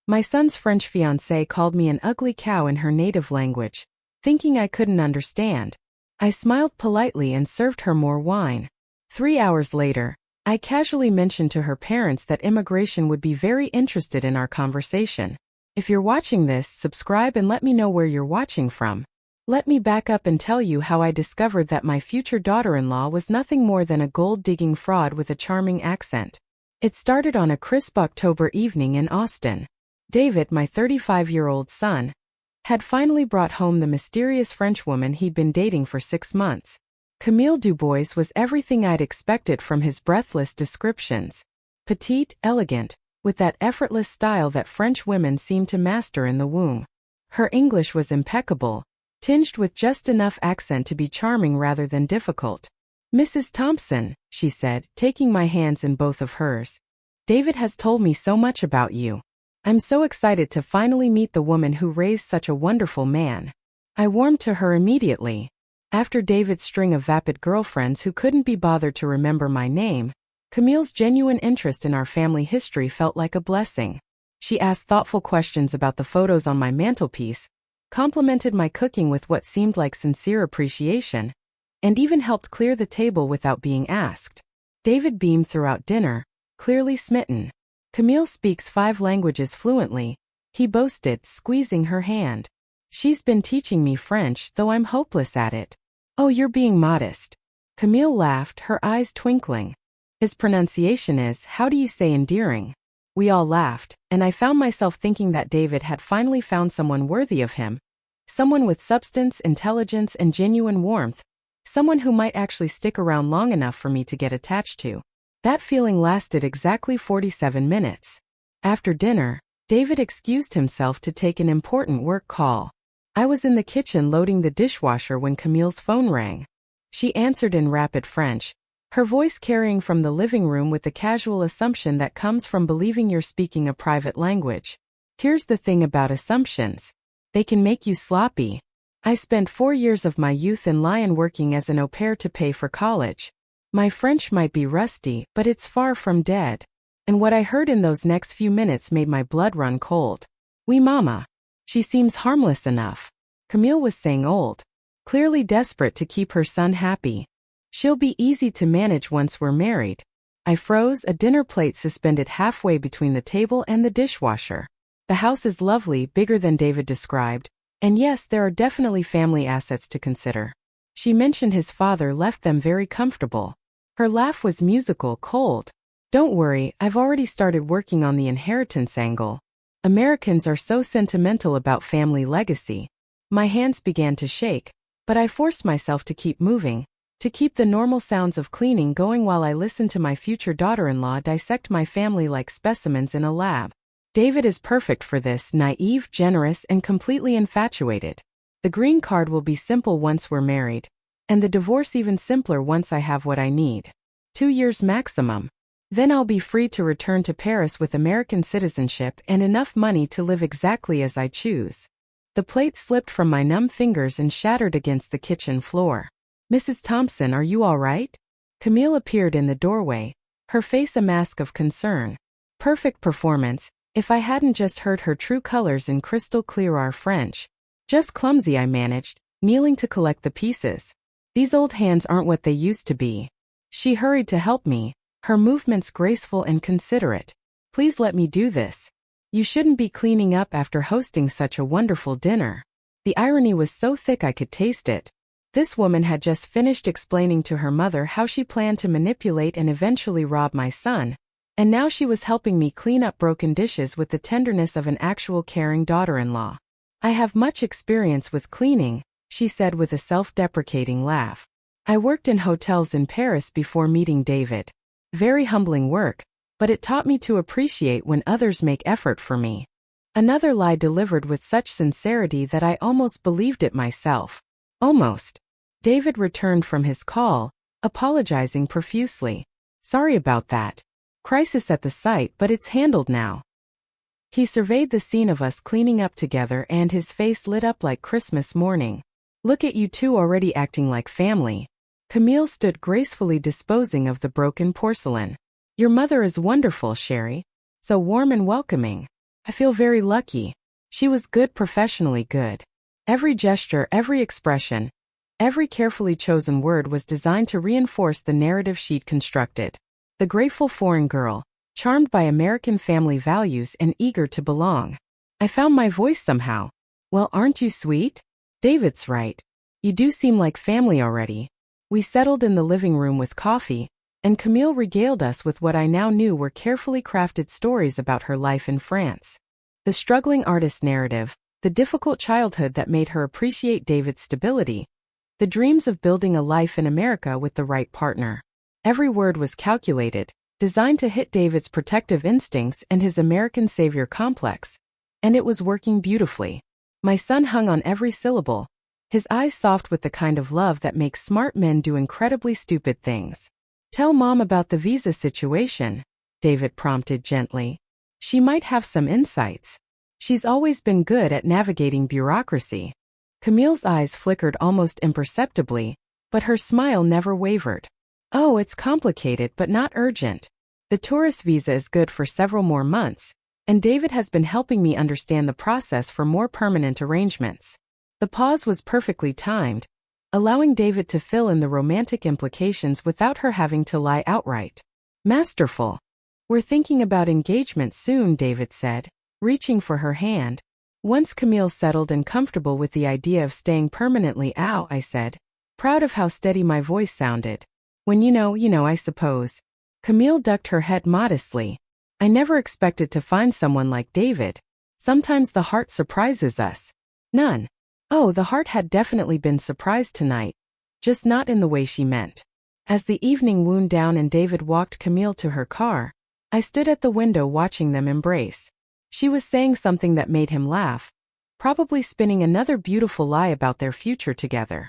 My son's French fiancée called me an ugly cow in her native language, thinking I couldn't understand. I smiled politely and served her more wine. 3 hours later, I casually mentioned to her parents that immigration would be very interested in our conversation. If you're watching this, subscribe and let me know where you're watching from. Let me back up and tell you how I discovered that my future daughter-in-law was nothing more than a gold-digging fraud with a charming accent. It started on a crisp October evening in Austin. David, my 35-year-old son, had finally brought home the mysterious Frenchwoman he'd been dating for 6 months. Camille Dubois was everything I'd expected from his breathless descriptions. Petite, elegant, with that effortless style that French women seem to master in the womb. Her English was impeccable, tinged with just enough accent to be charming rather than difficult. "Mrs. Thompson," she said, taking my hands in both of hers. "David has told me so much about you. I'm so excited to finally meet the woman who raised such a wonderful man." I warmed to her immediately. After David's string of vapid girlfriends who couldn't be bothered to remember my name, Camille's genuine interest in our family history felt like a blessing. She asked thoughtful questions about the photos on my mantelpiece, complimented my cooking with what seemed like sincere appreciation, and even helped clear the table without being asked. David beamed throughout dinner, clearly smitten. "Camille speaks 5 languages fluently," he boasted, squeezing her hand. "She's been teaching me French, though I'm hopeless at it." "Oh, you're being modest." Camille laughed, her eyes twinkling. "His pronunciation is, how do you say endearing?" We all laughed, and I found myself thinking that David had finally found someone worthy of him. Someone with substance, intelligence, and genuine warmth. Someone who might actually stick around long enough for me to get attached to. That feeling lasted exactly 47 minutes. After dinner, David excused himself to take an important work call. I was in the kitchen loading the dishwasher when Camille's phone rang. She answered in rapid French, her voice carrying from the living room with the casual assumption that comes from believing you're speaking a private language. Here's the thing about assumptions. They can make you sloppy. I spent 4 years of my youth in Lyon working as an au pair to pay for college. My French might be rusty, but it's far from dead. And what I heard in those next few minutes made my blood run cold. "Oui, mama. She seems harmless enough." Camille was saying old, clearly desperate to keep her son happy. "She'll be easy to manage once we're married." I froze, a dinner plate suspended halfway between the table and the dishwasher. The house is lovely, bigger than David described, and yes, there are definitely family assets to consider. She mentioned his father left them very comfortable. Her laugh was musical, cold. "Don't worry, I've already started working on the inheritance angle. Americans are so sentimental about family legacy." My hands began to shake, but I forced myself to keep moving, to keep the normal sounds of cleaning going while I listened to my future daughter-in-law dissect my family like specimens in a lab. David is perfect for this, naive, generous, and completely infatuated. The green card will be simple once we're married, and the divorce even simpler once I have what I need. 2 years maximum. Then I'll be free to return to Paris with American citizenship and enough money to live exactly as I choose. The plate slipped from my numb fingers and shattered against the kitchen floor. "Mrs. Thompson, are you all right?" Camille appeared in the doorway, her face a mask of concern. Perfect performance, if I hadn't just heard her true colors in crystal clear French. "Just clumsy," I managed, kneeling to collect the pieces. "These old hands aren't what they used to be." She hurried to help me, her movements graceful and considerate. "Please let me do this. You shouldn't be cleaning up after hosting such a wonderful dinner." The irony was so thick I could taste it. This woman had just finished explaining to her mother how she planned to manipulate and eventually rob my son, and now she was helping me clean up broken dishes with the tenderness of an actual caring daughter-in-law. "I have much experience with cleaning," she said with a self-deprecating laugh. "I worked in hotels in Paris before meeting David. Very humbling work, but it taught me to appreciate when others make effort for me." Another lie delivered with such sincerity that I almost believed it myself. Almost. David returned from his call, apologizing profusely. "Sorry about that. Crisis at the site, but it's handled now." He surveyed the scene of us cleaning up together and his face lit up like Christmas morning. "Look at you two already acting like family." Camille stood gracefully disposing of the broken porcelain. "Your mother is wonderful, Sherry. So warm and welcoming." I feel very lucky. She was good, professionally good. Every gesture, every expression, every carefully chosen word was designed to reinforce the narrative she'd constructed. The grateful foreign girl, charmed by American family values and eager to belong. I found my voice somehow. Well, aren't you sweet? David's right. You do seem like family already. We settled in the living room with coffee, and Camille regaled us with what I now knew were carefully crafted stories about her life in France. The struggling artist narrative, the difficult childhood that made her appreciate David's stability, the dreams of building a life in America with the right partner. Every word was calculated, designed to hit David's protective instincts and his American savior complex, and it was working beautifully. My son hung on every syllable, his eyes soft with the kind of love that makes smart men do incredibly stupid things. Tell Mom about the visa situation, David prompted gently. She might have some insights. She's always been good at navigating bureaucracy. Camille's eyes flickered almost imperceptibly, but her smile never wavered. Oh, it's complicated but not urgent. The tourist visa is good for several more months, and David has been helping me understand the process for more permanent arrangements. The pause was perfectly timed, allowing David to fill in the romantic implications without her having to lie outright. Masterful. We're thinking about engagement soon, David said, reaching for her hand. Once Camille settled and comfortable with the idea of staying permanently, I said, proud of how steady my voice sounded. When you know, I suppose. Camille ducked her head modestly. I never expected to find someone like David. Sometimes the heart surprises us. None. Oh, the heart had definitely been surprised tonight, just not in the way she meant. As the evening wound down and David walked Camille to her car, I stood at the window watching them embrace. She was saying something that made him laugh, probably spinning another beautiful lie about their future together.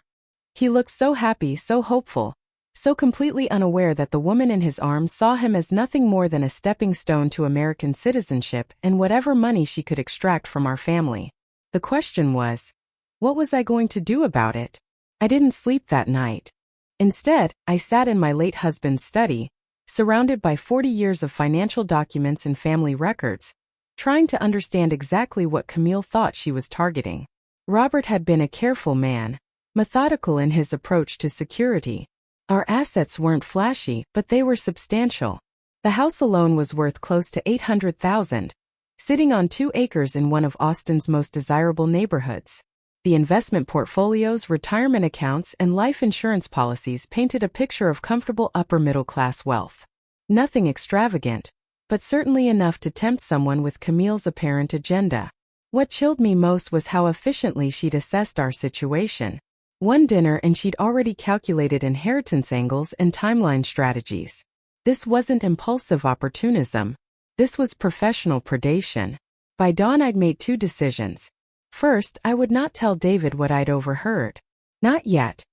He looked so happy, so hopeful, so completely unaware that the woman in his arms saw him as nothing more than a stepping stone to American citizenship and whatever money she could extract from our family. The question was, what was I going to do about it? I didn't sleep that night. Instead, I sat in my late husband's study, surrounded by 40 years of financial documents and family records, trying to understand exactly what Camille thought she was targeting. Robert had been a careful man, methodical in his approach to security. Our assets weren't flashy, but they were substantial. The house alone was worth close to $800,000, sitting on 2 acres in one of Austin's most desirable neighborhoods. The investment portfolios, retirement accounts, and life insurance policies painted a picture of comfortable upper-middle-class wealth. Nothing extravagant, but certainly enough to tempt someone with Camille's apparent agenda. What chilled me most was how efficiently she'd assessed our situation. One dinner and she'd already calculated inheritance angles and timeline strategies. This wasn't impulsive opportunism. This was professional predation. By dawn I'd made 2 decisions. First, I would not tell David what I'd overheard. Not yet.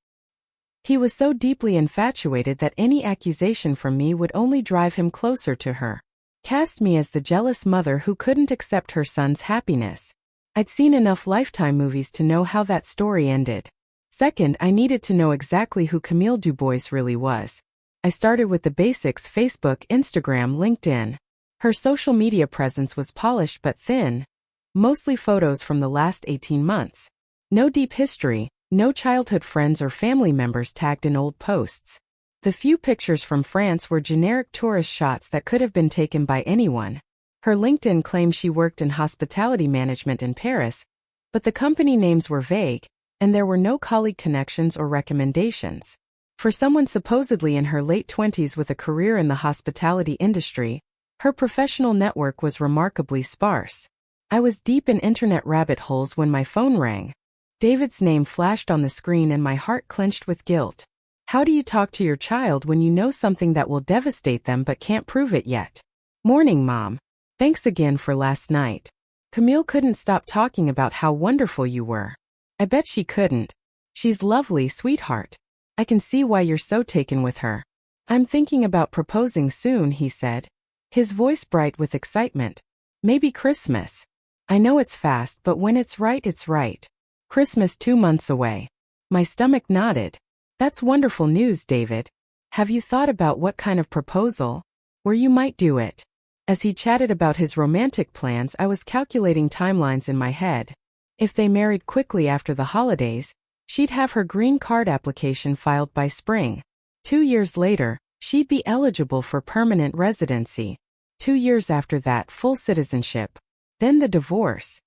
He was so deeply infatuated that any accusation from me would only drive him closer to her. Cast me as the jealous mother who couldn't accept her son's happiness. I'd seen enough Lifetime movies to know how that story ended. Second, I needed to know exactly who Camille Dubois really was. I started with the basics: Facebook, Instagram, LinkedIn. Her social media presence was polished but thin, mostly photos from the last 18 months. No deep history, no childhood friends or family members tagged in old posts. The few pictures from France were generic tourist shots that could have been taken by anyone. Her LinkedIn claimed she worked in hospitality management in Paris, but the company names were vague, and there were no colleague connections or recommendations. For someone supposedly in her late 20s with a career in the hospitality industry, her professional network was remarkably sparse. I was deep in internet rabbit holes when my phone rang. David's name flashed on the screen and my heart clenched with guilt. How do you talk to your child when you know something that will devastate them but can't prove it yet? Morning, Mom. Thanks again for last night. Camille couldn't stop talking about how wonderful you were. I bet she couldn't. She's lovely, sweetheart. I can see why you're so taken with her. I'm thinking about proposing soon, he said, his voice bright with excitement. Maybe Christmas. I know it's fast, but when it's right, it's right. Christmas 2 months away. My stomach nodded. That's wonderful news, David. Have you thought about what kind of proposal? Where you might do it? As he chatted about his romantic plans, I was calculating timelines in my head. If they married quickly after the holidays, she'd have her green card application filed by spring. 2 years later, she'd be eligible for permanent residency. 2 years after that, full citizenship. Then the divorce.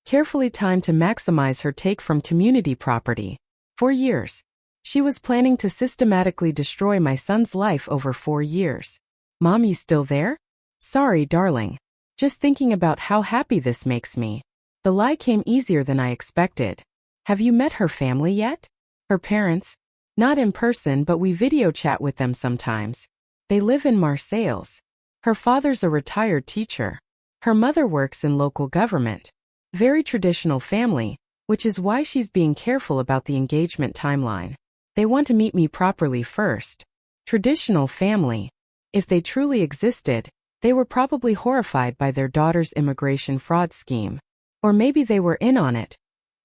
Carefully timed to maximize her take from community property. 4 years. She was planning to systematically destroy my son's life over 4 years. Mom, you still there? Sorry, darling. Just thinking about how happy this makes me. The lie came easier than I expected. Have you met her family yet? Her parents? Not in person, but we video chat with them sometimes. They live in Marseilles. Her father's a retired teacher. Her mother works in local government. Very traditional family, which is why she's being careful about the engagement timeline. They want to meet me properly first. Traditional family. If they truly existed, they were probably horrified by their daughter's immigration fraud scheme. Or maybe they were in on it,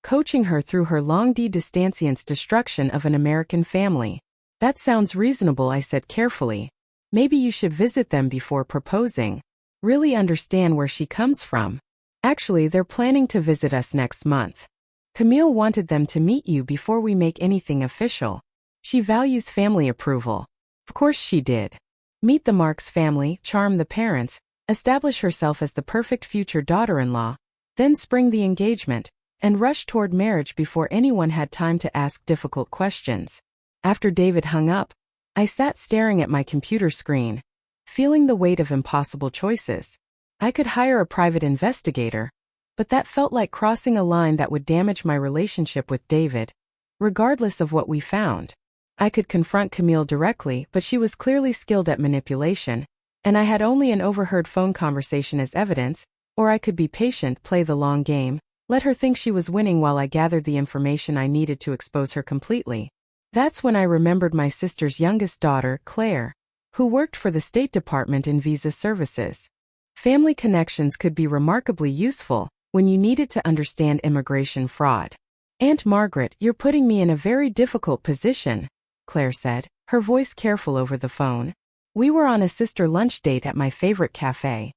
coaching her through her longue distance destruction of an American family. That sounds reasonable, I said carefully. Maybe you should visit them before proposing. Really understand where she comes from. Actually, they're planning to visit us next month. Camille wanted them to meet you before we make anything official. She values family approval. Of course she did. Meet the Marks family, charm the parents, establish herself as the perfect future daughter-in-law, then spring the engagement, and rush toward marriage before anyone had time to ask difficult questions. After David hung up, I sat staring at my computer screen, feeling the weight of impossible choices. I could hire a private investigator, but that felt like crossing a line that would damage my relationship with David, regardless of what we found. I could confront Camille directly, but she was clearly skilled at manipulation, and I had only an overheard phone conversation as evidence. Or I could be patient, play the long game, let her think she was winning while I gathered the information I needed to expose her completely. That's when I remembered my sister's youngest daughter, Claire, who worked for the State Department in visa services. Family connections could be remarkably useful when you needed to understand immigration fraud. Aunt Margaret, you're putting me in a very difficult position, Claire said, her voice careful over the phone. We were on a sister lunch date at my favorite cafe.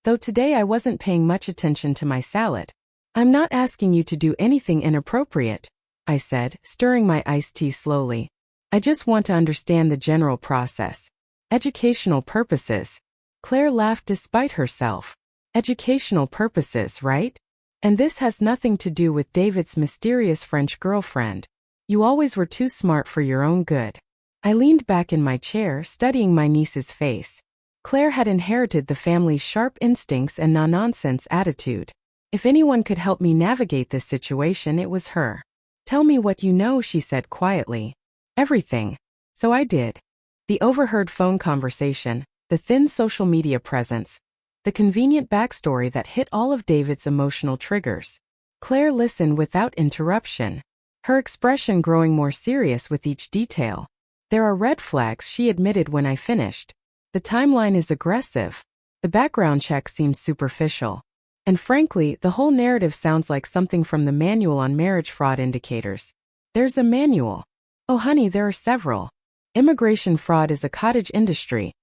Though today I wasn't paying much attention to my salad. I'm not asking you to do anything inappropriate, I said, stirring my iced tea slowly. I just want to understand the general process. Educational purposes. Claire laughed despite herself. Educational purposes, right? And this has nothing to do with David's mysterious French girlfriend. You always were too smart for your own good. I leaned back in my chair, studying my niece's face. Claire had inherited the family's sharp instincts and no-nonsense attitude. If anyone could help me navigate this situation, it was her. Tell me what you know, she said quietly. Everything. So I did. The overheard phone conversation, the thin social media presence, the convenient backstory that hit all of David's emotional triggers. Claire listened without interruption, her expression growing more serious with each detail. There are red flags, she admitted when I finished. The timeline is aggressive. The background check seems superficial. And frankly, the whole narrative sounds like something from the Manual on Marriage Fraud Indicators. There's a manual. Oh honey, there are several. Immigration fraud is a cottage industry,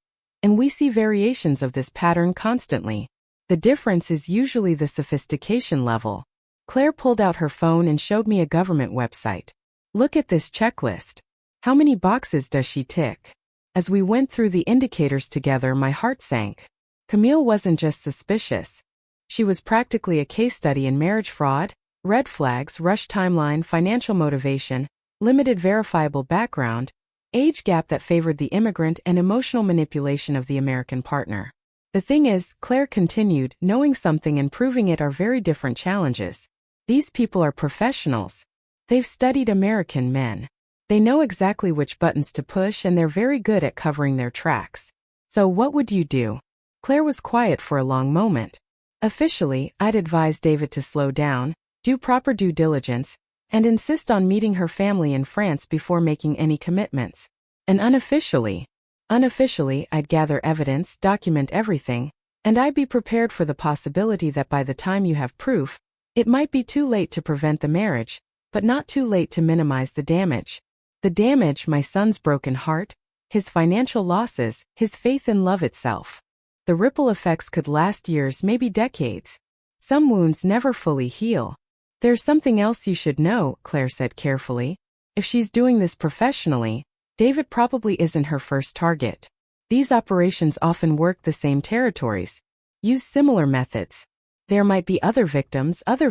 and we see variations of this pattern constantly. The difference is usually the sophistication level. Claire pulled out her phone and showed me a government website. Look at this checklist. How many boxes does she tick? As we went through the indicators together, my heart sank. Camille wasn't just suspicious. She was practically a case study in marriage fraud, red flags, rush timeline, financial motivation, limited verifiable background, age gap that favored the immigrant, and emotional manipulation of the American partner. The thing is, Claire continued, knowing something and proving it are very different challenges. These people are professionals. They've studied American men. They know exactly which buttons to push, and they're very good at covering their tracks. So what would you do? Claire was quiet for a long moment. Officially, I'd advise David to slow down, do proper due diligence, and insist on meeting her family in France before making any commitments. And unofficially, I'd gather evidence, document everything, and I'd be prepared for the possibility that by the time you have proof, it might be too late to prevent the marriage, but not too late to minimize the damage. The damage: my son's broken heart, his financial losses, his faith in love itself. The ripple effects could last years, maybe decades. Some wounds never fully heal. There's something else you should know, Claire said carefully. If she's doing this professionally, David probably isn't her first target. These operations often work the same territories, use similar methods. There might be other victims, other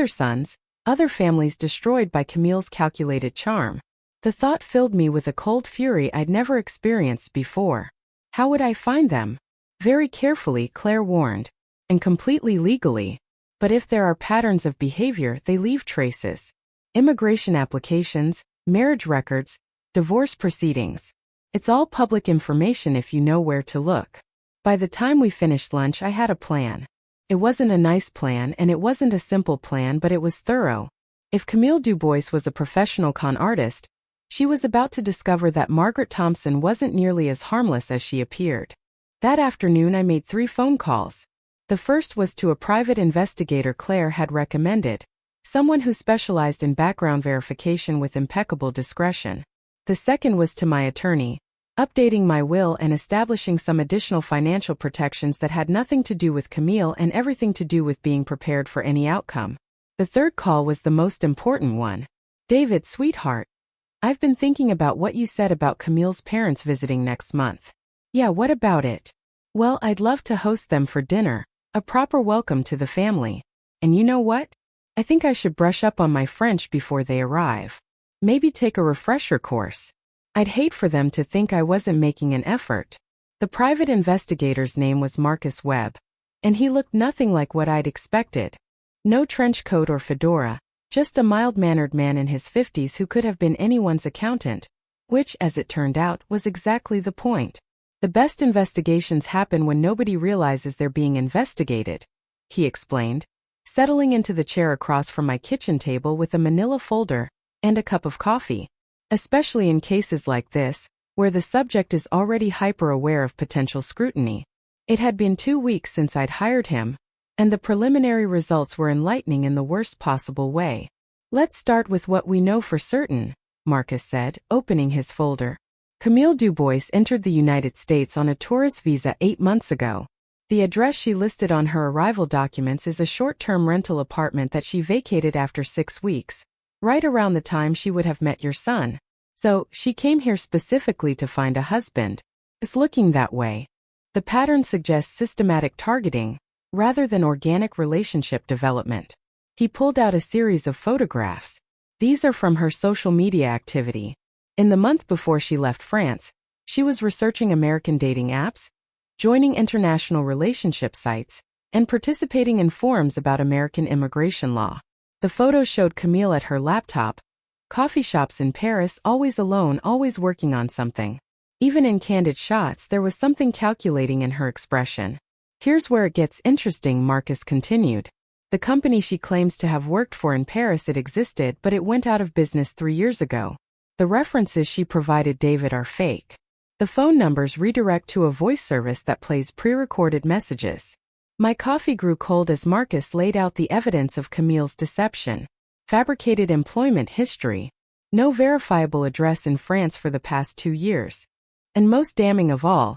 sons, other families destroyed by Camille's calculated charm. The thought filled me with a cold fury I'd never experienced before. How would I find them? Very carefully, Claire warned, and completely legally. But if there are patterns of behavior, they leave traces. Immigration applications, marriage records, divorce proceedings. It's all public information if you know where to look. By the time we finished lunch, I had a plan. It wasn't a nice plan and it wasn't a simple plan, but it was thorough. If Camille Dubois was a professional con artist, she was about to discover that Margaret Thompson wasn't nearly as harmless as she appeared. That afternoon I made 3 phone calls. The first was to a private investigator Claire had recommended, someone who specialized in background verification with impeccable discretion. The second was to my attorney, updating my will and establishing some additional financial protections that had nothing to do with Camille and everything to do with being prepared for any outcome. The third call was the most important one. David, sweetheart, I've been thinking about what you said about Camille's parents visiting next month. Yeah, what about it? Well, I'd love to host them for dinner, a proper welcome to the family. And you know what? I think I should brush up on my French before they arrive. Maybe take a refresher course. I'd hate for them to think I wasn't making an effort. The private investigator's name was Marcus Webb, and he looked nothing like what I'd expected. No trench coat or fedora, just a mild-mannered man in his 50s who could have been anyone's accountant, which, as it turned out, was exactly the point. The best investigations happen when nobody realizes they're being investigated, he explained, settling into the chair across from my kitchen table with a manila folder and a cup of coffee. Especially in cases like this, where the subject is already hyper-aware of potential scrutiny. It had been 2 weeks since I'd hired him, and the preliminary results were enlightening in the worst possible way. Let's start with what we know for certain, Marcus said, opening his folder. Camille Dubois entered the United States on a tourist visa 8 months ago. The address she listed on her arrival documents is a short-term rental apartment that she vacated after 6 weeks, right around the time she would have met your son. So, she came here specifically to find a husband. It's looking that way. The pattern suggests systematic targeting, rather than organic relationship development. He pulled out a series of photographs. These are from her social media activity. In the month before she left France, she was researching American dating apps, joining international relationship sites, and participating in forums about American immigration law. The photos showed Camille at her laptop, coffee shops in Paris, always alone, always working on something. Even in candid shots, there was something calculating in her expression. Here's where it gets interesting, Marcus continued. The company she claims to have worked for in Paris, it existed, but it went out of business 3 years ago. The references she provided David are fake. The phone numbers redirect to a voice service that plays pre-recorded messages. My coffee grew cold as Marcus laid out the evidence of Camille's deception. Fabricated employment history. No verifiable address in France for the past 2 years. And most damning of all,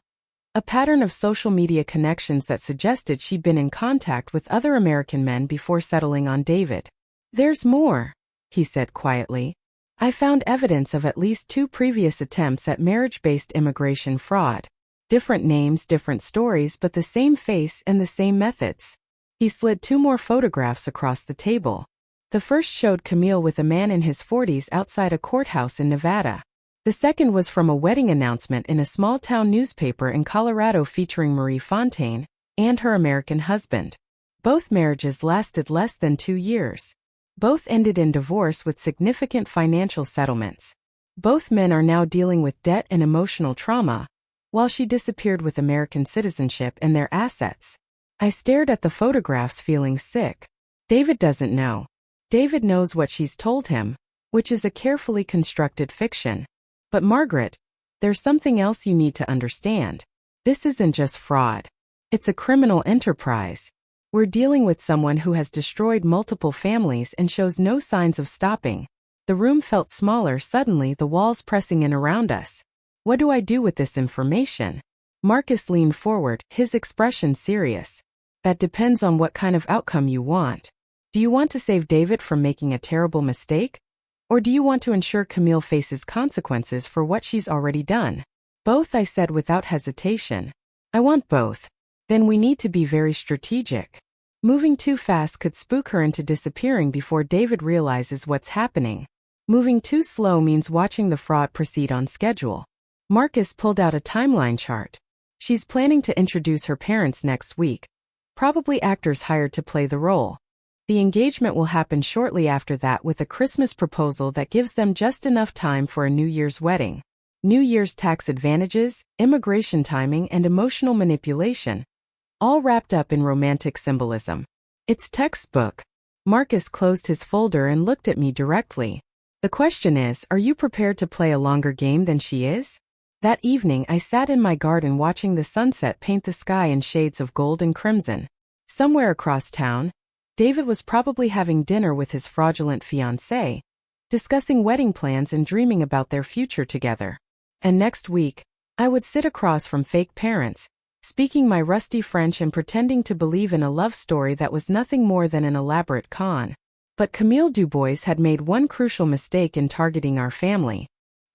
a pattern of social media connections that suggested she'd been in contact with other American men before settling on David. There's more, he said quietly. I found evidence of at least 2 previous attempts at marriage-based immigration fraud. Different names, different stories, but the same face and the same methods. He slid 2 more photographs across the table. The first showed Camille with a man in his 40s outside a courthouse in Nevada. The second was from a wedding announcement in a small-town newspaper in Colorado featuring Marie Fontaine and her American husband. Both marriages lasted less than 2 years. Both ended in divorce with significant financial settlements. Both men are now dealing with debt and emotional trauma, while she disappeared with American citizenship and their assets. I stared at the photographs feeling sick. David doesn't know. David knows what she's told him, which is a carefully constructed fiction. But Margaret, there's something else you need to understand. This isn't just fraud. It's a criminal enterprise. We're dealing with someone who has destroyed multiple families and shows no signs of stopping. The room felt smaller suddenly, the walls pressing in around us. What do I do with this information? Marcus leaned forward, his expression serious. That depends on what kind of outcome you want. Do you want to save David from making a terrible mistake? Or do you want to ensure Camille faces consequences for what she's already done? Both, I said without hesitation. I want both. Then we need to be very strategic. Moving too fast could spook her into disappearing before David realizes what's happening. Moving too slow means watching the fraud proceed on schedule. Marcus pulled out a timeline chart. She's planning to introduce her parents next week. Probably actors hired to play the role. The engagement will happen shortly after that with a Christmas proposal that gives them just enough time for a New Year's wedding. New Year's tax advantages, immigration timing, and emotional manipulation. All wrapped up in romantic symbolism. It's textbook. Marcus closed his folder and looked at me directly. The question is, are you prepared to play a longer game than she is? That evening I sat in my garden watching the sunset paint the sky in shades of gold and crimson. Somewhere across town, David was probably having dinner with his fraudulent fiancée, discussing wedding plans and dreaming about their future together. And next week, I would sit across from fake parents, speaking my rusty French and pretending to believe in a love story that was nothing more than an elaborate con. But Camille Dubois had made one crucial mistake in targeting our family.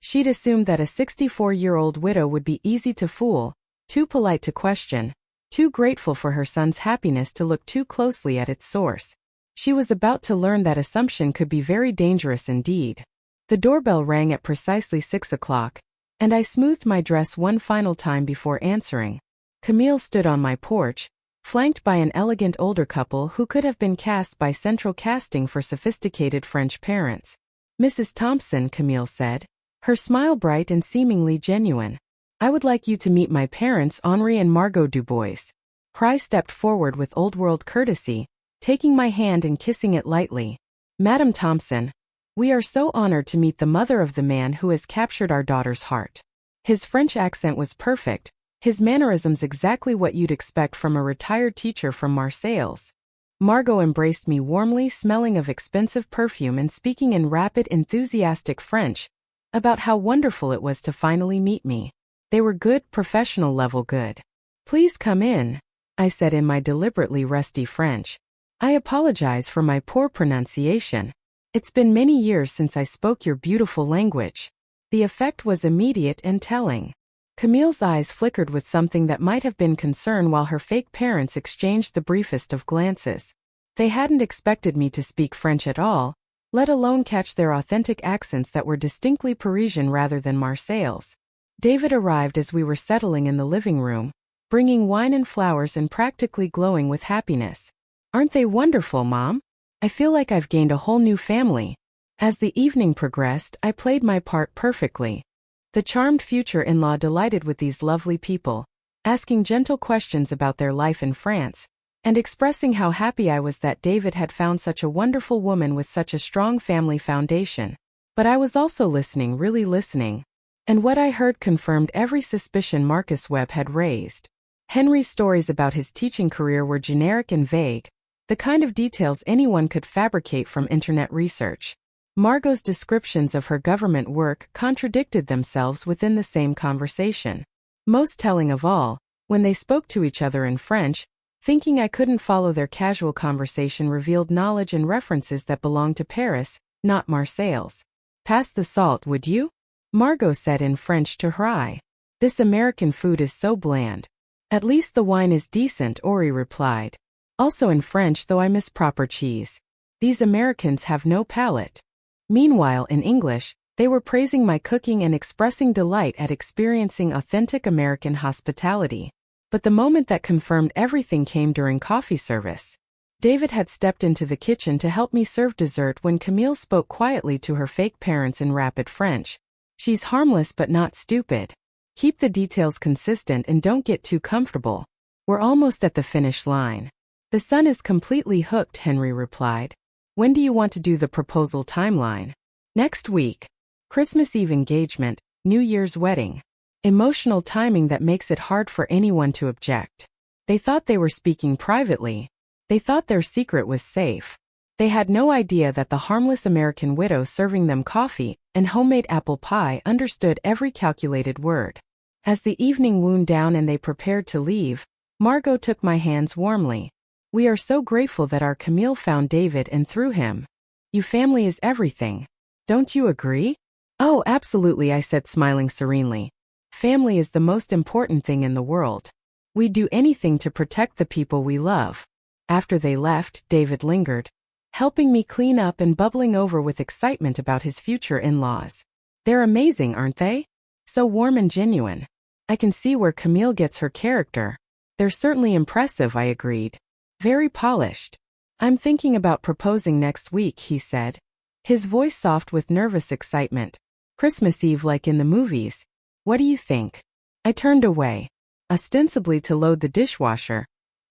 She'd assumed that a 64-year-old widow would be easy to fool, too polite to question, too grateful for her son's happiness to look too closely at its source. She was about to learn that assumption could be very dangerous indeed. The doorbell rang at precisely 6 o'clock, and I smoothed my dress one final time before answering. Camille stood on my porch, flanked by an elegant older couple who could have been cast by central casting for sophisticated French parents. "Mrs. Thompson," Camille said, her smile bright and seemingly genuine. "I would like you to meet my parents, Henri and Margot Dubois." Pry stepped forward with old-world courtesy, taking my hand and kissing it lightly. "Madame Thompson, we are so honored to meet the mother of the man who has captured our daughter's heart." His French accent was perfect, his mannerisms exactly what you'd expect from a retired teacher from Marseilles. Margot embraced me warmly, smelling of expensive perfume and speaking in rapid, enthusiastic French about how wonderful it was to finally meet me. They were good, professional level good. "Please come in," I said in my deliberately rusty French. "I apologize for my poor pronunciation. It's been many years since I spoke your beautiful language." The effect was immediate and telling. Camille's eyes flickered with something that might have been concern while her fake parents exchanged the briefest of glances. They hadn't expected me to speak French at all, let alone catch their authentic accents that were distinctly Parisian rather than Marseilles. David arrived as we were settling in the living room, bringing wine and flowers and practically glowing with happiness. "Aren't they wonderful, Mom? I feel like I've gained a whole new family." As the evening progressed, I played my part perfectly. The charmed future in-law delighted with these lovely people, asking gentle questions about their life in France, and expressing how happy I was that David had found such a wonderful woman with such a strong family foundation. But I was also listening, really listening. And what I heard confirmed every suspicion Marcus Webb had raised. Henry's stories about his teaching career were generic and vague, the kind of details anyone could fabricate from internet research. Margot's descriptions of her government work contradicted themselves within the same conversation. Most telling of all, when they spoke to each other in French, thinking I couldn't follow their casual conversation revealed knowledge and references that belonged to Paris, not Marseilles. "Pass the salt, would you?" Margot said in French to Hry. "This American food is so bland." "At least the wine is decent," Ori replied. Also in French, though I miss proper cheese. "These Americans have no palate." Meanwhile, in English, they were praising my cooking and expressing delight at experiencing authentic American hospitality. But the moment that confirmed everything came during coffee service. David had stepped into the kitchen to help me serve dessert when Camille spoke quietly to her fake parents in rapid French. "She's harmless but not stupid. Keep the details consistent and don't get too comfortable. We're almost at the finish line." "The son is completely hooked," Henry replied. "When do you want to do the proposal timeline?" "Next week. Christmas Eve engagement, New Year's wedding. Emotional timing that makes it hard for anyone to object." They thought they were speaking privately. They thought their secret was safe. They had no idea that the harmless American widow serving them coffee and homemade apple pie understood every calculated word. As the evening wound down and they prepared to leave, Margot took my hands warmly. We are so grateful that our Camille found David and through him. Your family is everything. Don't you agree? Oh, absolutely, I said, smiling serenely. Family is the most important thing in the world. We'd do anything to protect the people we love. After they left, David lingered, helping me clean up and bubbling over with excitement about his future in-laws. They're amazing, aren't they? So warm and genuine. I can see where Camille gets her character. They're certainly impressive, I agreed. Very polished. I'm thinking about proposing next week, he said, his voice soft with nervous excitement. Christmas Eve like in the movies. What do you think? I turned away, ostensibly to load the dishwasher,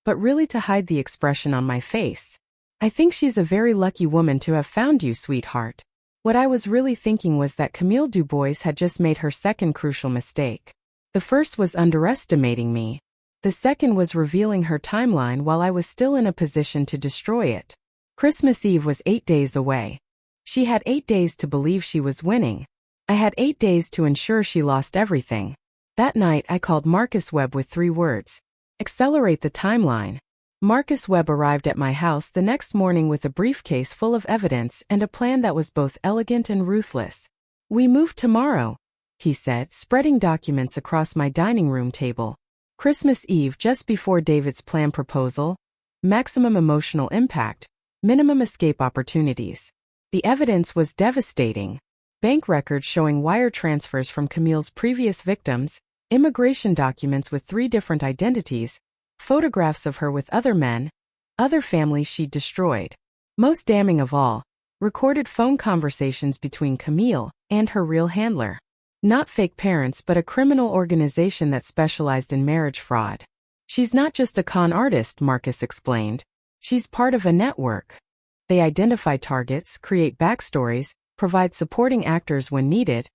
but really to hide the expression on my face. I think she's a very lucky woman to have found you, sweetheart. What I was really thinking was that Camille Dubois had just made her second crucial mistake. The first was underestimating me. The second was revealing her timeline while I was still in a position to destroy it. Christmas Eve was 8 days away. She had 8 days to believe she was winning. I had 8 days to ensure she lost everything. That night I called Marcus Webb with 3 words. Accelerate the timeline. Marcus Webb arrived at my house the next morning with a briefcase full of evidence and a plan that was both elegant and ruthless. We move tomorrow, he said, spreading documents across my dining room table. Christmas Eve, just before David's planned proposal. Maximum emotional impact, minimum escape opportunities. The evidence was devastating. Bank records showing wire transfers from Camille's previous victims, immigration documents with 3 different identities, photographs of her with other men, other families she'd destroyed. Most damning of all, recorded phone conversations between Camille and her real handler. Not fake parents but a criminal organization that specialized in marriage fraud. She's not just a con artist, Marcus explained. She's part of a network. They identify targets, create backstories, provide supporting actors when needed,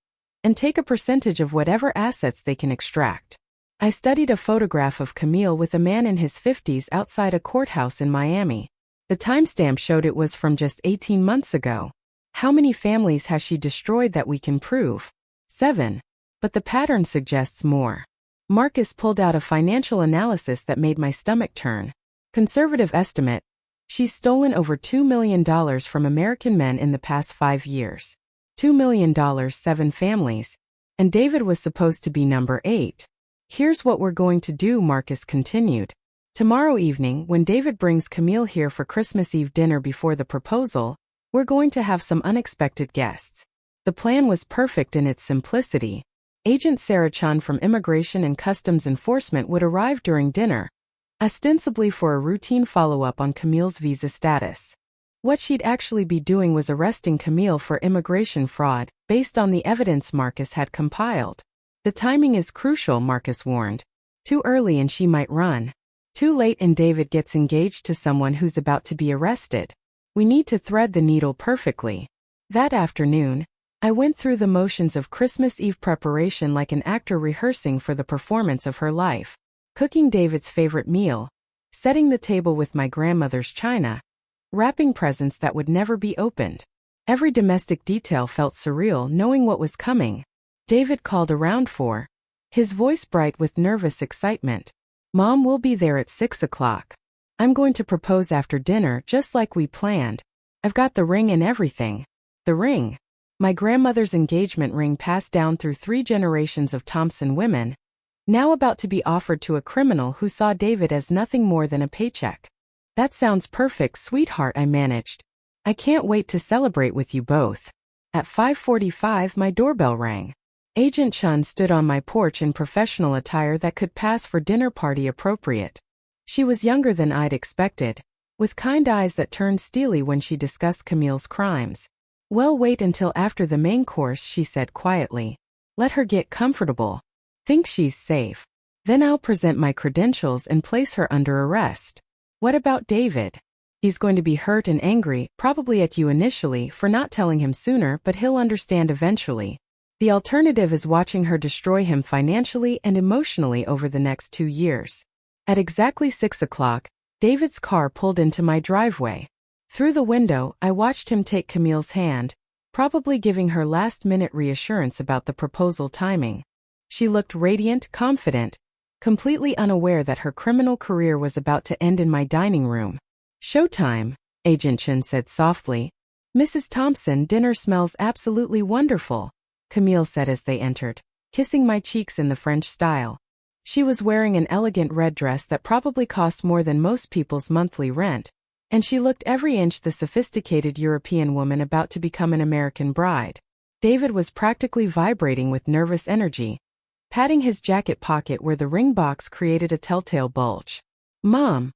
and take a percentage of whatever assets they can extract. I studied a photograph of Camille with a man in his 50s outside a courthouse in Miami. The timestamp showed it was from just 18 months ago. How many families has she destroyed that we can prove? 7. But the pattern suggests more. Marcus pulled out a financial analysis that made my stomach turn. Conservative estimate. She's stolen over $2 million from American men in the past 5 years. $2 million, 7 families. And David was supposed to be number 8. Here's what we're going to do, Marcus continued. Tomorrow evening, when David brings Camille here for Christmas Eve dinner before the proposal, we're going to have some unexpected guests. The plan was perfect in its simplicity. Agent Sarah Chun from Immigration and Customs Enforcement would arrive during dinner, ostensibly for a routine follow-up on Camille's visa status. What she'd actually be doing was arresting Camille for immigration fraud, based on the evidence Marcus had compiled. The timing is crucial, Marcus warned. Too early and she might run. Too late and David gets engaged to someone who's about to be arrested. We need to thread the needle perfectly. That afternoon, I went through the motions of Christmas Eve preparation like an actor rehearsing for the performance of her life. Cooking David's favorite meal, setting the table with my grandmother's china, wrapping presents that would never be opened. Every domestic detail felt surreal knowing what was coming. David called around 4, his voice bright with nervous excitement. Mom will be there at 6 o'clock. I'm going to propose after dinner just like we planned. I've got the ring and everything. The ring. My grandmother's engagement ring passed down through 3 generations of Thompson women, now about to be offered to a criminal who saw David as nothing more than a paycheck. That sounds perfect, sweetheart, I managed. I can't wait to celebrate with you both. At 5:45 my doorbell rang. Agent Chun stood on my porch in professional attire that could pass for dinner party appropriate. She was younger than I'd expected, with kind eyes that turned steely when she discussed Camille's crimes. Well, wait until after the main course, she said quietly. Let her get comfortable. Think she's safe. Then I'll present my credentials and place her under arrest. What about David? He's going to be hurt and angry, probably at you initially for not telling him sooner, but he'll understand eventually. The alternative is watching her destroy him financially and emotionally over the next 2 years. At exactly 6 o'clock, David's car pulled into my driveway. Through the window, I watched him take Camille's hand, probably giving her last-minute reassurance about the proposal timing. She looked radiant, confident, completely unaware that her criminal career was about to end in my dining room. "Showtime," Agent Chen said softly. "Mrs. Thompson, dinner smells absolutely wonderful," Camille said as they entered, kissing my cheeks in the French style. She was wearing an elegant red dress that probably cost more than most people's monthly rent, and she looked every inch the sophisticated European woman about to become an American bride. David was practically vibrating with nervous energy, patting his jacket pocket where the ring box created a telltale bulge. "Mom,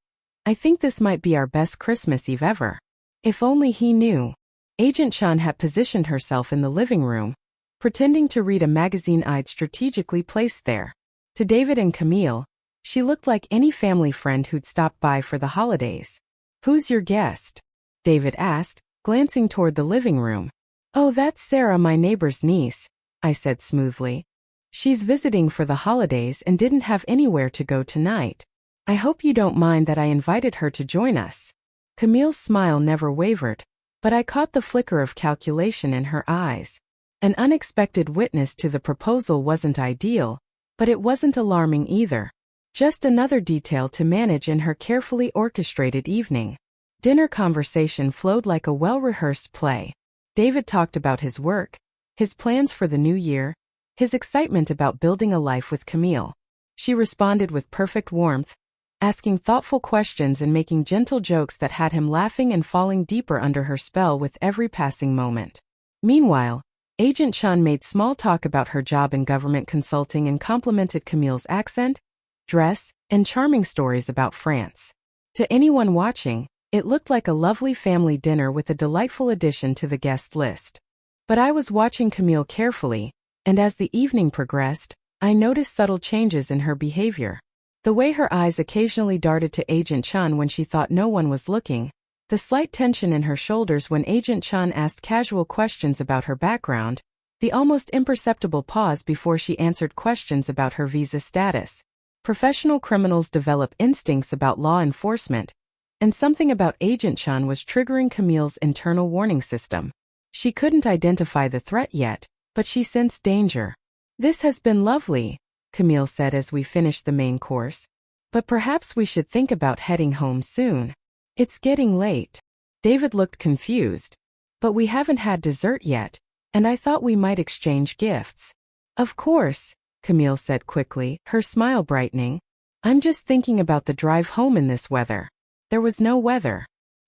I think this might be our best Christmas Eve ever." If only he knew. Agent Chan had positioned herself in the living room, pretending to read a magazine I'd strategically placed there. To David and Camille, she looked like any family friend who'd stopped by for the holidays. "Who's your guest?" David asked, glancing toward the living room. "Oh, that's Sarah, my neighbor's niece," I said smoothly. "She's visiting for the holidays and didn't have anywhere to go tonight. I hope you don't mind that I invited her to join us." Camille's smile never wavered, but I caught the flicker of calculation in her eyes. An unexpected witness to the proposal wasn't ideal, but it wasn't alarming either. Just another detail to manage in her carefully orchestrated evening. Dinner conversation flowed like a well-rehearsed play. David talked about his work, his plans for the new year, his excitement about building a life with Camille. She responded with perfect warmth, asking thoughtful questions and making gentle jokes that had him laughing and falling deeper under her spell with every passing moment. Meanwhile, Agent Chan made small talk about her job in government consulting and complimented Camille's accent, dress, and charming stories about France. To anyone watching, it looked like a lovely family dinner with a delightful addition to the guest list. But I was watching Camille carefully, and as the evening progressed, I noticed subtle changes in her behavior. The way her eyes occasionally darted to Agent Chan when she thought no one was looking, the slight tension in her shoulders when Agent Chan asked casual questions about her background, the almost imperceptible pause before she answered questions about her visa status. Professional criminals develop instincts about law enforcement, and something about Agent Chan was triggering Camille's internal warning system. She couldn't identify the threat yet, but she sensed danger. "This has been lovely," Camille said as we finished the main course. "But perhaps we should think about heading home soon. It's getting late." David looked confused. "But we haven't had dessert yet, and I thought we might exchange gifts." "Of course," Camille said quickly, her smile brightening. "I'm just thinking about the drive home in this weather." There was no weather.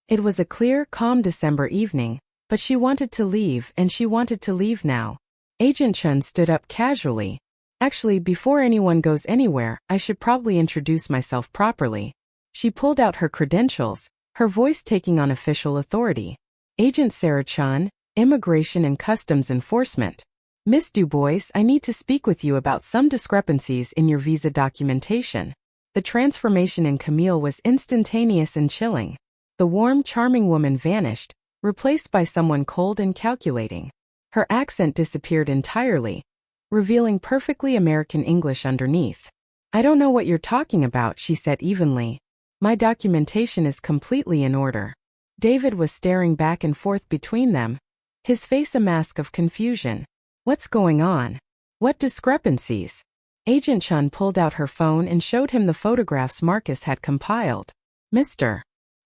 It was a clear, calm December evening, but she wanted to leave, and she wanted to leave now. Agent Chen stood up casually. "Actually, before anyone goes anywhere, I should probably introduce myself properly." She pulled out her credentials, her voice taking on official authority. "Agent Sarah Chan, Immigration and Customs Enforcement. Miss Dubois, I need to speak with you about some discrepancies in your visa documentation." The transformation in Camille was instantaneous and chilling. The warm, charming woman vanished, replaced by someone cold and calculating. Her accent disappeared entirely, revealing perfectly American English underneath. "I don't know what you're talking about," she said evenly. "My documentation is completely in order." David was staring back and forth between them, his face a mask of confusion. "What's going on? What discrepancies?" Agent Chun pulled out her phone and showed him the photographs Marcus had compiled. "Mr.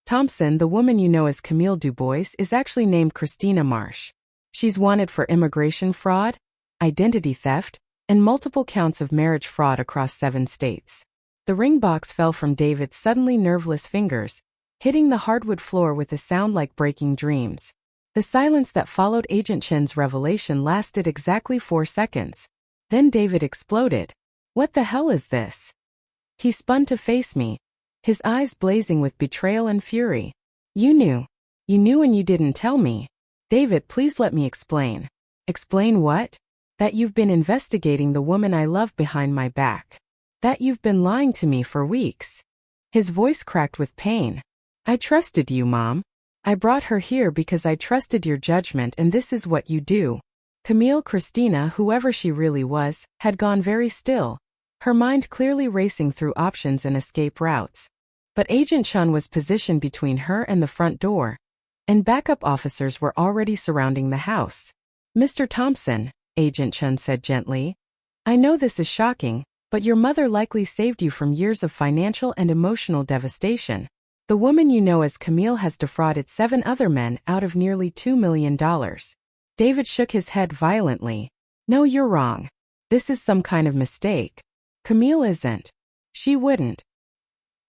Thompson, the woman you know as Camille Dubois, is actually named Christina Marsh. She's wanted for immigration fraud, identity theft, and multiple counts of marriage fraud across 7 states." The ring box fell from David's suddenly nerveless fingers, hitting the hardwood floor with a sound like breaking dreams. The silence that followed Agent Chen's revelation lasted exactly 4 seconds. Then David exploded. "What the hell is this?" He spun to face me, his eyes blazing with betrayal and fury. You knew and you didn't tell me." "David, please let me explain." "Explain what?" "That you've been investigating the woman I love behind my back. That you've been lying to me for weeks." His voice cracked with pain. "I trusted you, Mom. I brought her here because I trusted your judgment, and this is what you do." Camille Christina, whoever she really was, had gone very still, her mind clearly racing through options and escape routes. But Agent Chun was positioned between her and the front door, and backup officers were already surrounding the house. "Mr. Thompson," Agent Chun said gently, I know this is shocking, but your mother likely saved you from years of financial and emotional devastation. The woman you know as Camille has defrauded 7 other men out of nearly $2 million. David shook his head violently. No, you're wrong. This is some kind of mistake. Camille isn't. She wouldn't.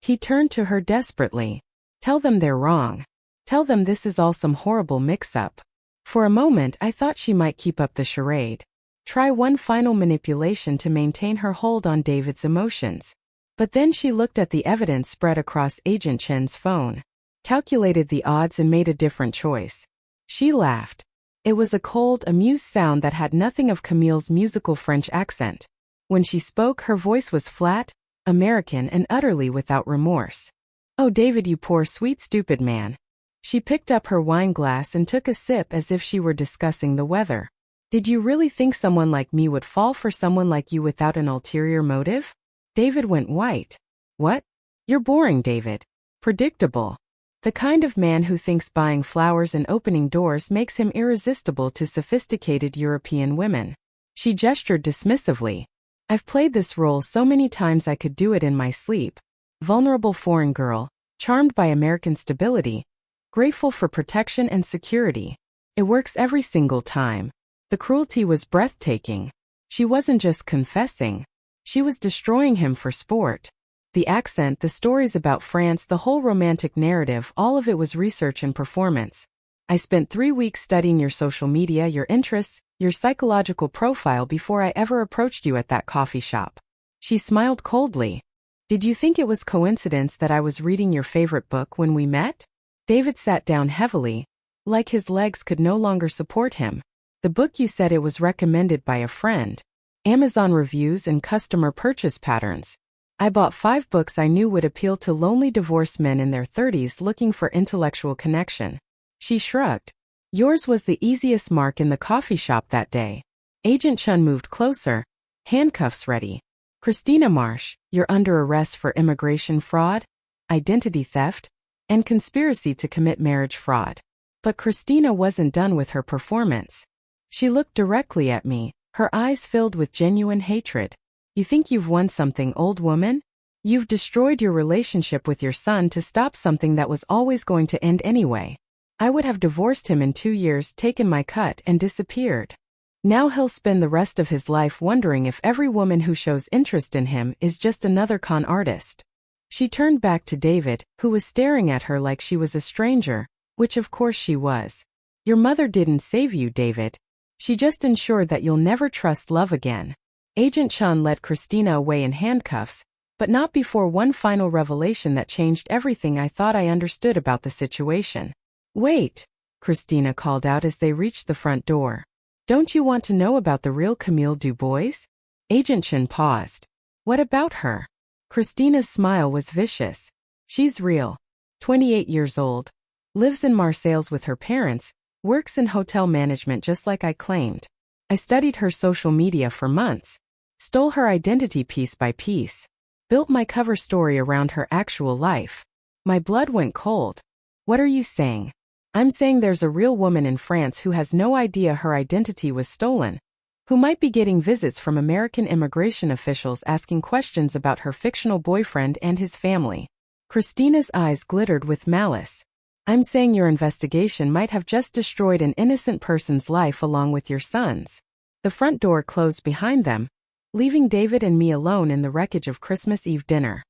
He turned to her desperately. Tell them they're wrong. Tell them this is all some horrible mix-up. For a moment I thought she might keep up the charade. Try one final manipulation to maintain her hold on David's emotions. But then she looked at the evidence spread across Agent Chen's phone, calculated the odds and made a different choice. She laughed. It was a cold, amused sound that had nothing of Camille's musical French accent. When she spoke, her voice was flat, American and utterly without remorse. Oh, David, you poor, sweet, stupid man. She picked up her wine glass and took a sip as if she were discussing the weather. Did you really think someone like me would fall for someone like you without an ulterior motive? David went white. What? You're boring, David. Predictable. The kind of man who thinks buying flowers and opening doors makes him irresistible to sophisticated European women. She gestured dismissively. I've played this role so many times I could do it in my sleep. Vulnerable foreign girl, charmed by American stability, grateful for protection and security. It works every single time. The cruelty was breathtaking. She wasn't just confessing. She was destroying him for sport. The accent, the stories about France, the whole romantic narrative, all of it was research and performance. I spent 3 weeks studying your social media, your interests, your psychological profile before I ever approached you at that coffee shop. She smiled coldly. Did you think it was coincidence that I was reading your favorite book when we met? David sat down heavily, like his legs could no longer support him. The book you said it was recommended by a friend. Amazon reviews and customer purchase patterns. I bought 5 books I knew would appeal to lonely divorced men in their 30s looking for intellectual connection. She shrugged. Yours was the easiest mark in the coffee shop that day. Agent Chen moved closer, handcuffs ready. Christina Marsh, you're under arrest for immigration fraud, identity theft, and conspiracy to commit marriage fraud. But Christina wasn't done with her performance. She looked directly at me, her eyes filled with genuine hatred. You think you've won something, old woman? You've destroyed your relationship with your son to stop something that was always going to end anyway. I would have divorced him in 2 years, taken my cut, and disappeared. Now he'll spend the rest of his life wondering if every woman who shows interest in him is just another con artist. She turned back to David, who was staring at her like she was a stranger, which of course she was. Your mother didn't save you, David. She just ensured that you'll never trust love again. Agent Chen led Christina away in handcuffs, but not before one final revelation that changed everything I thought I understood about the situation. Wait, Christina called out as they reached the front door. Don't you want to know about the real Camille Dubois? Agent Chen paused. What about her? Christina's smile was vicious. She's real. 28 years old. Lives in Marseille with her parents, works in hotel management just like I claimed. I studied her social media for months. Stole her identity piece by piece. Built my cover story around her actual life. My blood went cold. What are you saying? I'm saying there's a real woman in France who has no idea her identity was stolen, who might be getting visits from American immigration officials asking questions about her fictional boyfriend and his family. Christina's eyes glittered with malice. I'm saying your investigation might have just destroyed an innocent person's life along with your son's. The front door closed behind them, leaving David and me alone in the wreckage of Christmas Eve dinner.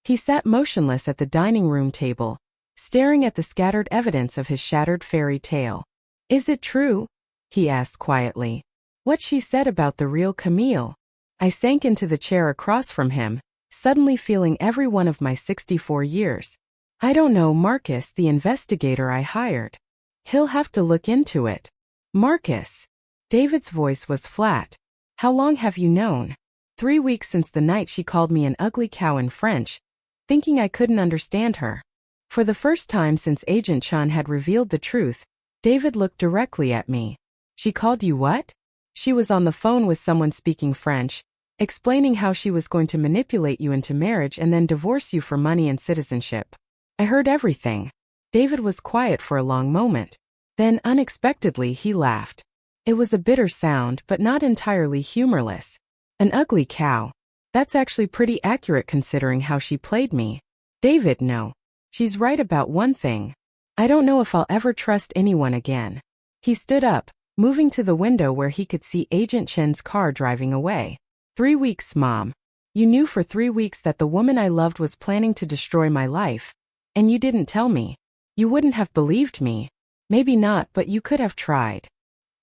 He sat motionless at the dining room table, staring at the scattered evidence of his shattered fairy tale. Is it true? He asked quietly. What she said about the real Camille? I sank into the chair across from him, suddenly feeling every one of my 64 years. I don't know, Marcus, the investigator I hired. He'll have to look into it. Marcus. David's voice was flat. How long have you known? 3 weeks since the night she called me an ugly cow in French, thinking I couldn't understand her. For the first time since Agent Chen had revealed the truth, David looked directly at me. She called you what? She was on the phone with someone speaking French, explaining how she was going to manipulate you into marriage and then divorce you for money and citizenship. I heard everything. David was quiet for a long moment. Then, unexpectedly, he laughed. It was a bitter sound, but not entirely humorless. An ugly cow. That's actually pretty accurate considering how she played me. David, no. She's right about one thing. I don't know if I'll ever trust anyone again. He stood up, moving to the window where he could see Agent Chen's car driving away. 3 weeks, Mom. You knew for 3 weeks that the woman I loved was planning to destroy my life. And you didn't tell me. You wouldn't have believed me. Maybe not, but you could have tried.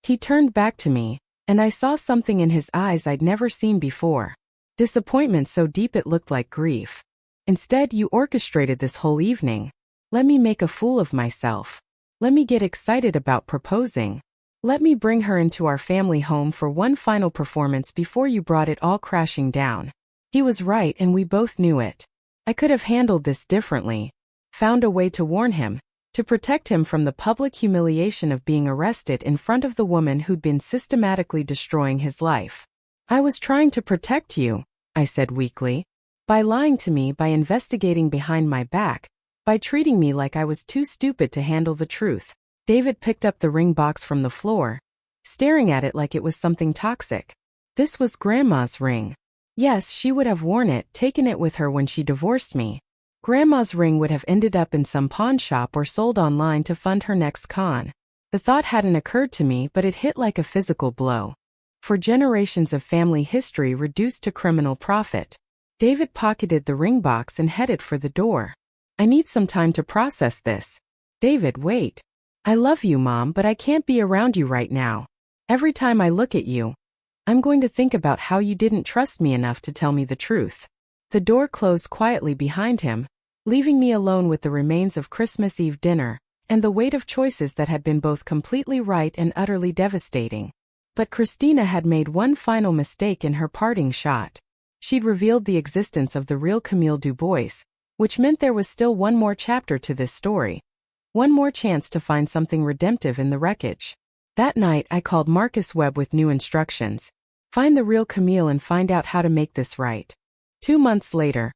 He turned back to me, and I saw something in his eyes I'd never seen before. Disappointment so deep it looked like grief. Instead, you orchestrated this whole evening. Let me make a fool of myself. Let me get excited about proposing. Let me bring her into our family home for one final performance before you brought it all crashing down. He was right and we both knew it. I could have handled this differently. Found a way to warn him, to protect him from the public humiliation of being arrested in front of the woman who'd been systematically destroying his life. I was trying to protect you, I said weakly. By lying to me, by investigating behind my back, by treating me like I was too stupid to handle the truth. David picked up the ring box from the floor, staring at it like it was something toxic. This was Grandma's ring. Yes, she would have worn it, taken it with her when she divorced me. Grandma's ring would have ended up in some pawn shop or sold online to fund her next con. The thought hadn't occurred to me, but it hit like a physical blow. For generations of family history reduced to criminal profit. David pocketed the ring box and headed for the door. I need some time to process this. David, wait. I love you, Mom, but I can't be around you right now. Every time I look at you, I'm going to think about how you didn't trust me enough to tell me the truth. The door closed quietly behind him, leaving me alone with the remains of Christmas Eve dinner, and the weight of choices that had been both completely right and utterly devastating. But Christina had made one final mistake in her parting shot. She'd revealed the existence of the real Camille Dubois, which meant there was still one more chapter to this story. One more chance to find something redemptive in the wreckage. That night I called Marcus Webb with new instructions. Find the real Camille and find out how to make this right. 2 months later,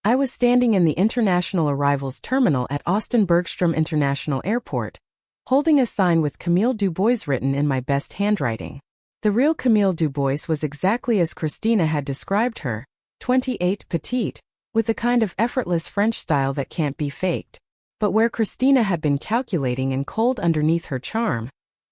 I was standing in the International Arrivals Terminal at Austin Bergstrom International Airport, holding a sign with Camille Dubois written in my best handwriting. The real Camille Dubois was exactly as Christina had described her, 28, petite, with the kind of effortless French style that can't be faked. But where Christina had been calculating and cold underneath her charm,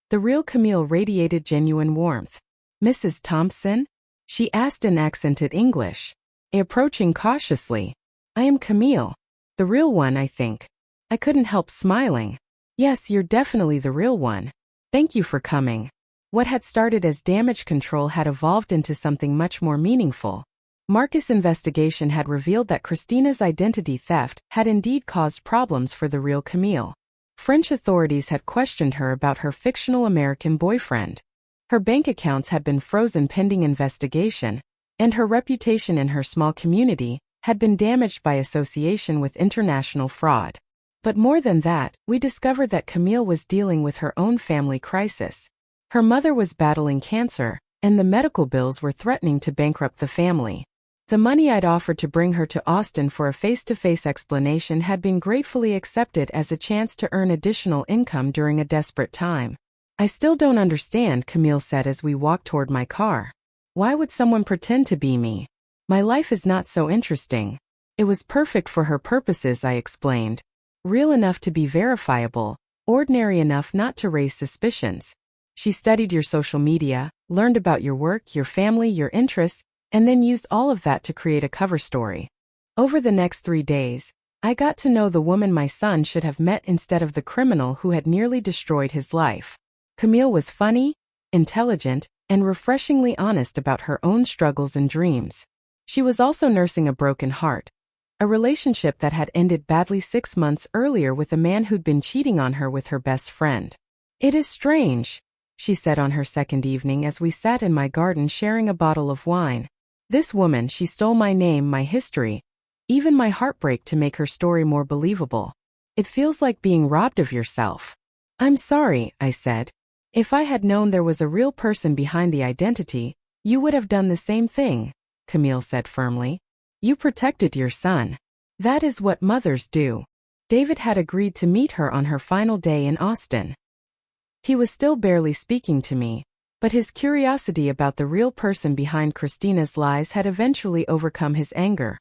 the real Camille radiated genuine warmth. Mrs. Thompson? She asked in accented English, approaching cautiously. I am Camille. The real one, I think. I couldn't help smiling. Yes, you're definitely the real one. Thank you for coming. What had started as damage control had evolved into something much more meaningful. Marcus' investigation had revealed that Christina's identity theft had indeed caused problems for the real Camille. French authorities had questioned her about her fictional American boyfriend. Her bank accounts had been frozen pending investigation, and her reputation in her small community had been damaged by association with international fraud. But more than that, we discovered that Camille was dealing with her own family crisis. Her mother was battling cancer, and the medical bills were threatening to bankrupt the family. The money I'd offered to bring her to Austin for a face-to-face explanation had been gratefully accepted as a chance to earn additional income during a desperate time. I still don't understand, Camille said as we walked toward my car. Why would someone pretend to be me? My life is not so interesting. It was perfect for her purposes, I explained. Real enough to be verifiable, ordinary enough not to raise suspicions. She studied your social media, learned about your work, your family, your interests, and then used all of that to create a cover story. Over the next 3 days, I got to know the woman my son should have met instead of the criminal who had nearly destroyed his life. Camille was funny, intelligent, and refreshingly honest about her own struggles and dreams. She was also nursing a broken heart, a relationship that had ended badly 6 months earlier with a man who'd been cheating on her with her best friend. It is strange, she said on her second evening as we sat in my garden sharing a bottle of wine. This woman, she stole my name, my history, even my heartbreak to make her story more believable. It feels like being robbed of yourself. I'm sorry, I said. If I had known there was a real person behind the identity, you would have done the same thing, Camille said firmly. You protected your son. That is what mothers do. David had agreed to meet her on her final day in Austin. He was still barely speaking to me, But his curiosity about the real person behind Christina's lies had eventually overcome his anger.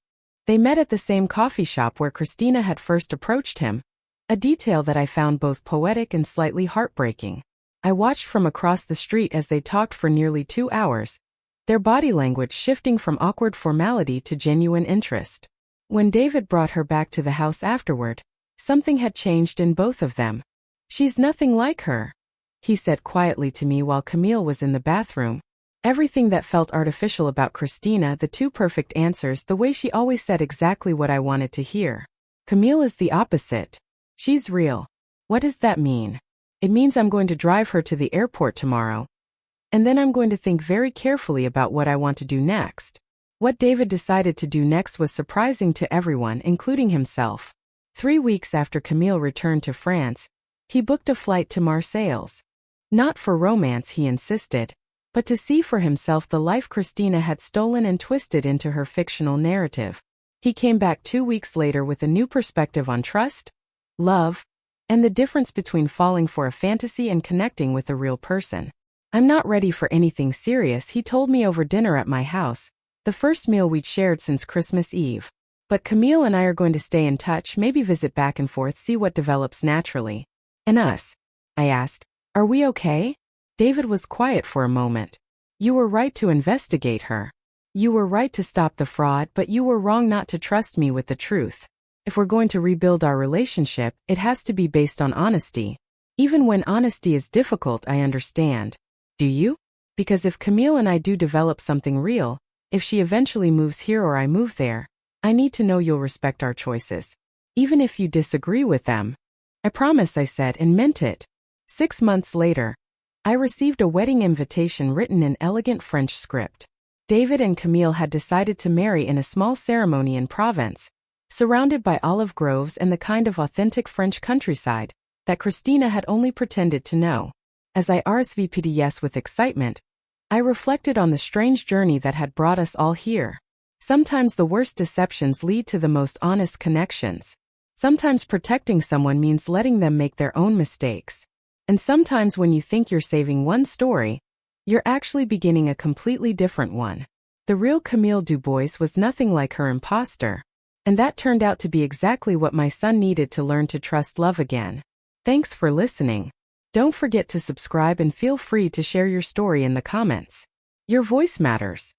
They met at the same coffee shop where Christina had first approached him, a detail that I found both poetic and slightly heartbreaking. I watched from across the street as they talked for nearly 2 hours, their body language shifting from awkward formality to genuine interest. When David brought her back to the house afterward, something had changed in both of them. "She's nothing like her," he said quietly to me while Camille was in the bathroom. Everything that felt artificial about Christina, the two perfect answers, the way she always said exactly what I wanted to hear. Camille is the opposite. She's real. What does that mean? It means I'm going to drive her to the airport tomorrow, and then I'm going to think very carefully about what I want to do next. What David decided to do next was surprising to everyone, including himself. 3 weeks after Camille returned to France, he booked a flight to Marseilles. Not for romance, he insisted, but to see for himself the life Christina had stolen and twisted into her fictional narrative. He came back 2 weeks later with a new perspective on trust, love, and the difference between falling for a fantasy and connecting with a real person. "I'm not ready for anything serious," he told me over dinner at my house, the first meal we'd shared since Christmas Eve. "But Camille and I are going to stay in touch, maybe visit back and forth, see what develops naturally." "And us?" I asked. "Are we okay?" David was quiet for a moment. "You were right to investigate her. You were right to stop the fraud, but you were wrong not to trust me with the truth. If we're going to rebuild our relationship, it has to be based on honesty. Even when honesty is difficult, I understand. Do you? Because if Camille and I do develop something real, if she eventually moves here or I move there, I need to know you'll respect our choices. Even if you disagree with them." "I promise," I said, and meant it. 6 months later, I received a wedding invitation written in elegant French script. David and Camille had decided to marry in a small ceremony in Provence, surrounded by olive groves and the kind of authentic French countryside that Christina had only pretended to know. As I RSVP'd yes with excitement, I reflected on the strange journey that had brought us all here. Sometimes the worst deceptions lead to the most honest connections. Sometimes protecting someone means letting them make their own mistakes. And sometimes when you think you're saving one story, you're actually beginning a completely different one. The real Camille Dubois was nothing like her imposter. And that turned out to be exactly what my son needed to learn to trust love again. Thanks for listening. Don't forget to subscribe and feel free to share your story in the comments. Your voice matters.